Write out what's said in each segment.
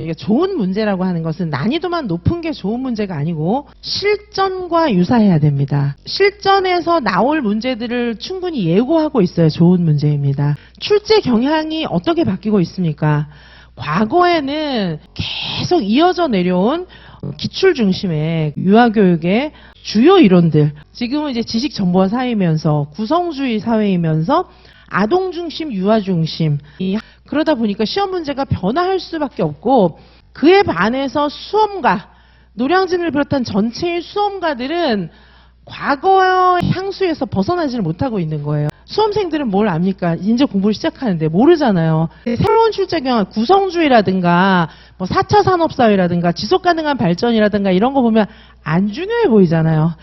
이게 좋은 문제라고 하는 것은 난이도만 높은 게 좋은 문제가 아니고 실전과 유사해야 됩니다. 실전에서 나올 문제들을 충분히 예고하고 있어야 좋은 문제입니다. 출제 경향이 어떻게 바뀌고 있습니까? 과거에는 계속 이어져 내려온 기출 중심의 유아교육의 주요 이론들, 지금은 이제 지식정보화 사회이면서 구성주의 사회이면서 아동 중심, 유아 중심, 그러다 보니까 시험 문제가 변화할 수밖에 없고, 그에 반해서 수험가, 노량진을 비롯한 전체의 수험가들은 과거의 향수에서 벗어나지를 못하고 있는 거예요. 수험생들은 뭘 압니까? 이제 공부를 시작하는데 모르잖아요. 새로운 출제 경향, 구성주의라든가 뭐 4차 산업사회라든가 지속가능한 발전이라든가 이런 거 보면 안 중요해 보이잖아요.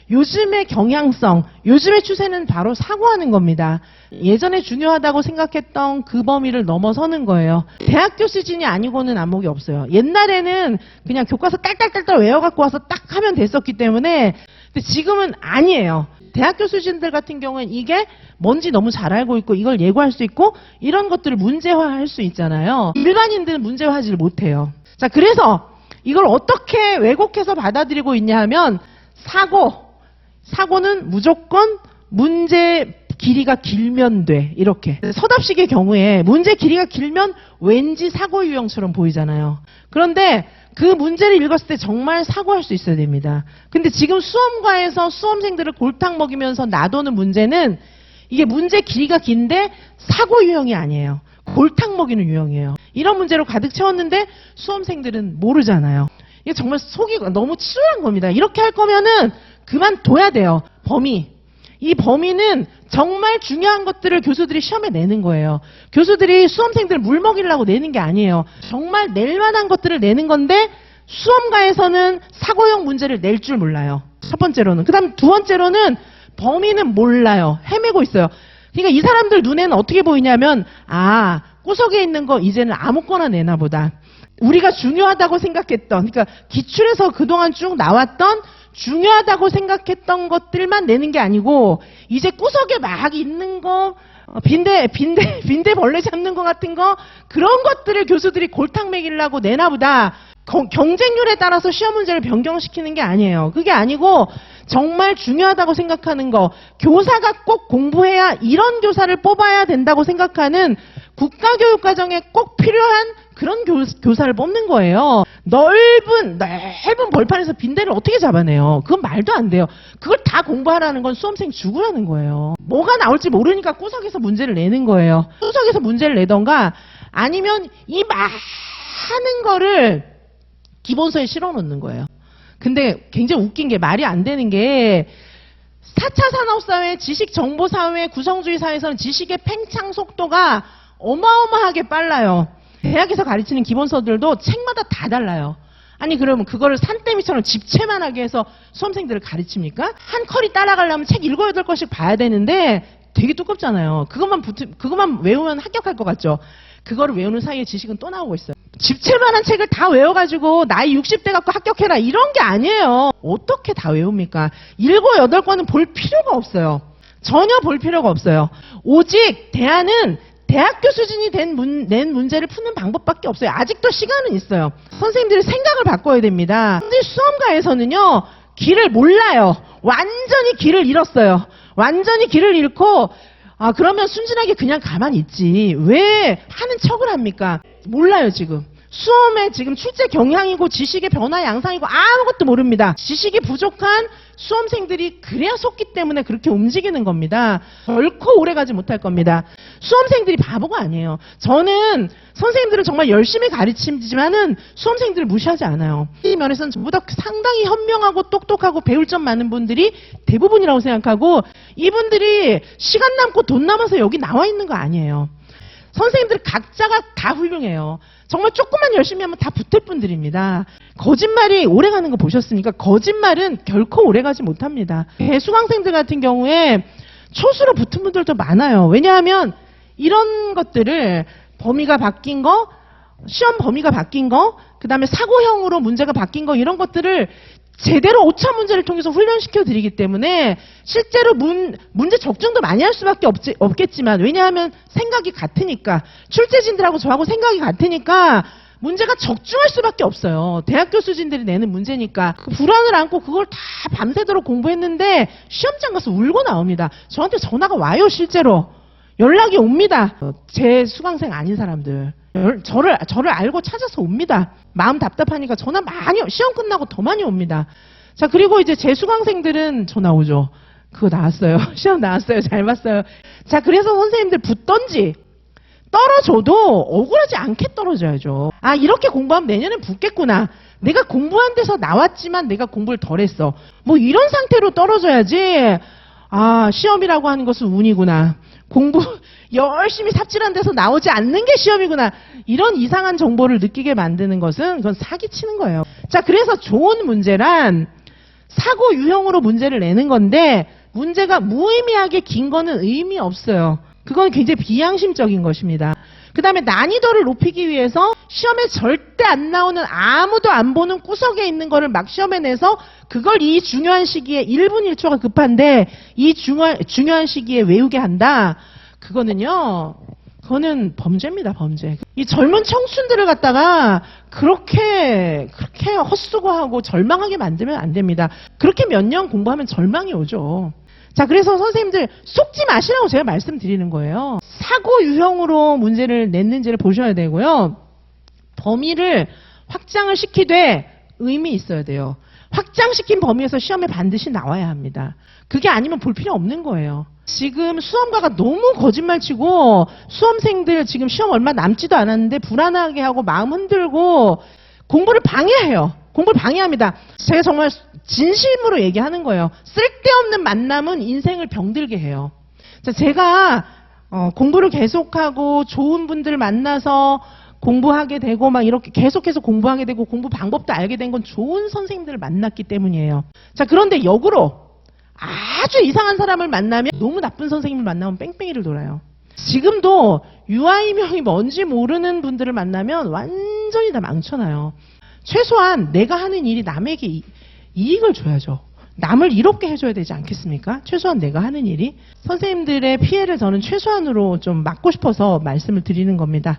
요즘의 경향성, 요즘의 추세는 바로 사고하는 겁니다. 예전에 중요하다고 생각했던 그 범위를 넘어서는 거예요. 대학교 수준이 아니고는 안목이 없어요. 옛날에는 그냥 교과서 딸딸딸딸 외워갖고 와서 딱 하면 됐었기 때문에, 근데 지금은 아니에요. 대학교 수준들 같은 경우는 이게 뭔지 너무 잘 알고 있고 이걸 예고할 수 있고 이런 것들을 문제화할 수 있잖아요. 일반인들은 문제화하지를 못해요. 자, 그래서 이걸 어떻게 왜곡해서 받아들이고 있냐 하면 사고는 무조건 문제 길이가 길면 돼. 이렇게. 서답식의 경우에 문제 길이가 길면 왠지 사고 유형처럼 보이잖아요. 그런데 그 문제를 읽었을 때 정말 사고할 수 있어야 됩니다. 근데 지금 수험과에서 수험생들을 골탕 먹이면서 놔두는 문제는 이게 문제 길이가 긴데 사고 유형이 아니에요. 골탕 먹이는 유형이에요. 이런 문제로 가득 채웠는데 수험생들은 모르잖아요. 이게 정말 속이 너무 치졸한 겁니다. 이렇게 할 거면은 그만둬야 돼요. 이 범위는 정말 중요한 것들을 교수들이 시험에 내는 거예요. 교수들이 수험생들을 물먹이려고 내는 게 아니에요. 정말 낼 만한 것들을 내는 건데 수험가에서는 사고형 문제를 낼 줄 몰라요. 첫 번째로는. 그 다음 두 번째로는 범위는 몰라요. 헤매고 있어요. 그러니까 이 사람들 눈에는 어떻게 보이냐면, 아, 구석에 있는 거 이제는 아무거나 내나 보다. 우리가 중요하다고 생각했던, 그러니까 기출에서 그동안 쭉 나왔던 중요하다고 생각했던 것들만 내는 게 아니고 이제 구석에 막 있는 거, 빈대 벌레 잡는 거 같은 거, 그런 것들을 교수들이 골탕 먹이려고 내나 보다. 경쟁률에 따라서 시험 문제를 변경시키는 게 아니에요. 그게 아니고 정말 중요하다고 생각하는 거, 교사가 꼭 공부해야 이런 교사를 뽑아야 된다고 생각하는 국가교육과정에 꼭 필요한 그런 교사를 뽑는 거예요. 넓은 벌판에서 빈대를 어떻게 잡아내요? 그건 말도 안 돼요. 그걸 다 공부하라는 건 수험생 죽으라는 거예요. 뭐가 나올지 모르니까 구석에서 문제를 내는 거예요. 구석에서 문제를 내던가 아니면 이 많은 거를 기본서에 실어 놓는 거예요. 근데 굉장히 웃긴 게, 말이 안 되는 게, 4차 산업사회, 지식정보사회, 구성주의 사회에서는 지식의 팽창 속도가 어마어마하게 빨라요. 대학에서 가르치는 기본서들도 책마다 다 달라요. 아니 그러면 그거를 산더미처럼 집채만하게 해서 수험생들을 가르칩니까? 한 컬이 따라가려면 책 7, 8권씩 봐야 되는데 되게 두껍잖아요. 그것만 외우면 합격할 것 같죠? 그거를 외우는 사이에 지식은 또 나오고 있어요. 집채만한 책을 다 외워가지고 나이 60대 갖고 합격해라 이런 게 아니에요. 어떻게 다 외웁니까? 7, 8권은 볼 필요가 없어요. 전혀 볼 필요가 없어요. 오직 대안은 대학교 수준이 낸 문제를 푸는 방법밖에 없어요. 아직도 시간은 있어요. 선생님들이 생각을 바꿔야 됩니다. 근데 수험가에서는요, 길을 몰라요. 완전히 길을 잃었어요. 완전히 길을 잃고, 그러면 순진하게 그냥 가만히 있지. 왜 하는 척을 합니까? 몰라요, 지금. 수험에 지금 출제 경향이고 지식의 변화 양상이고 아무것도 모릅니다. 지식이 부족한 수험생들이 그래야 속기 때문에 그렇게 움직이는 겁니다. 결코 오래가지 못할 겁니다. 수험생들이 바보가 아니에요. 저는 선생님들을 정말 열심히 가르치지만은 수험생들을 무시하지 않아요. 이 면에서는 전부 다 상당히 현명하고 똑똑하고 배울 점 많은 분들이 대부분이라고 생각하고, 이분들이 시간 남고 돈 남아서 여기 나와 있는 거 아니에요. 선생님들 각자가 다 훌륭해요. 정말 조금만 열심히 하면 다 붙을 분들입니다. 거짓말이 오래가는 거 보셨으니까 거짓말은 결코 오래가지 못합니다. 수강생들 같은 경우에 초수로 붙은 분들도 많아요. 왜냐하면 이런 것들을 범위가 바뀐 거, 시험 범위가 바뀐 거, 그 다음에 사고형으로 문제가 바뀐 거, 이런 것들을 제대로 5차 문제를 통해서 훈련시켜 드리기 때문에 실제로 문제 적중도 많이 할 수밖에 없겠지만, 왜냐하면 생각이 같으니까, 출제진들하고 저하고 생각이 같으니까 문제가 적중할 수밖에 없어요. 대학 교수진들이 내는 문제니까. 불안을 안고 그걸 다 밤새도록 공부했는데 시험장 가서 울고 나옵니다. 저한테 전화가 와요, 실제로. 연락이 옵니다. 제 수강생 아닌 사람들. 저를 알고 찾아서 옵니다. 마음 답답하니까 전화 많이, 시험 끝나고 더 많이 옵니다. 자, 그리고 이제 제 수강생들은 전화 오죠. 그거 나왔어요. 시험 나왔어요. 잘 봤어요. 자, 그래서 선생님들 붙던지 떨어져도 억울하지 않게 떨어져야죠. 아, 이렇게 공부하면 내년엔 붙겠구나. 내가 공부한 데서 나왔지만 내가 공부를 덜 했어. 뭐 이런 상태로 떨어져야지. 아, 시험이라고 하는 것은 운이구나. 공부 열심히 삽질한 데서 나오지 않는 게 시험이구나. 이런 이상한 정보를 느끼게 만드는 것은 그건 사기치는 거예요. 자, 그래서 좋은 문제란 사고 유형으로 문제를 내는 건데 문제가 무의미하게 긴 거는 의미 없어요. 그건 굉장히 비양심적인 것입니다. 그 다음에 난이도를 높이기 위해서 시험에 절대 안 나오는 아무도 안 보는 구석에 있는 거를 막 시험에 내서 그걸 이 중요한 시기에 1분 1초가 급한데 이 중요한 시기에 외우게 한다. 그거는 범죄입니다, 범죄. 이 젊은 청춘들을 갖다가 그렇게 헛수고하고 절망하게 만들면 안 됩니다. 그렇게 몇 년 공부하면 절망이 오죠. 자, 그래서 선생님들 속지 마시라고 제가 말씀드리는 거예요. 사고 유형으로 문제를 냈는지를 보셔야 되고요. 범위를 확장을 시키되 의미 있어야 돼요. 확장시킨 범위에서 시험에 반드시 나와야 합니다. 그게 아니면 볼 필요 없는 거예요. 지금 수험가가 너무 거짓말치고 수험생들 지금 시험 얼마 남지도 않았는데 불안하게 하고 마음 흔들고 공부를 방해해요. 공부를 방해합니다. 제가 정말 진심으로 얘기하는 거예요. 쓸데없는 만남은 인생을 병들게 해요. 자, 제가 공부를 계속하고 좋은 분들 만나서 공부하게 되고 막 이렇게 계속해서 공부하게 되고 공부 방법도 알게 된 건 좋은 선생님들을 만났기 때문이에요. 자, 그런데 역으로 아주 이상한 사람을 만나면 너무 나쁜 선생님을 만나면 뺑뺑이를 돌아요. 지금도 유아이명이 뭔지 모르는 분들을 만나면 완전히 다 망쳐놔요. 최소한 내가 하는 일이 남에게 이익을 줘야죠. 남을 이롭게 해줘야 되지 않겠습니까? 최소한 내가 하는 일이. 선생님들의 피해를 저는 최소한으로 좀 막고 싶어서 말씀을 드리는 겁니다.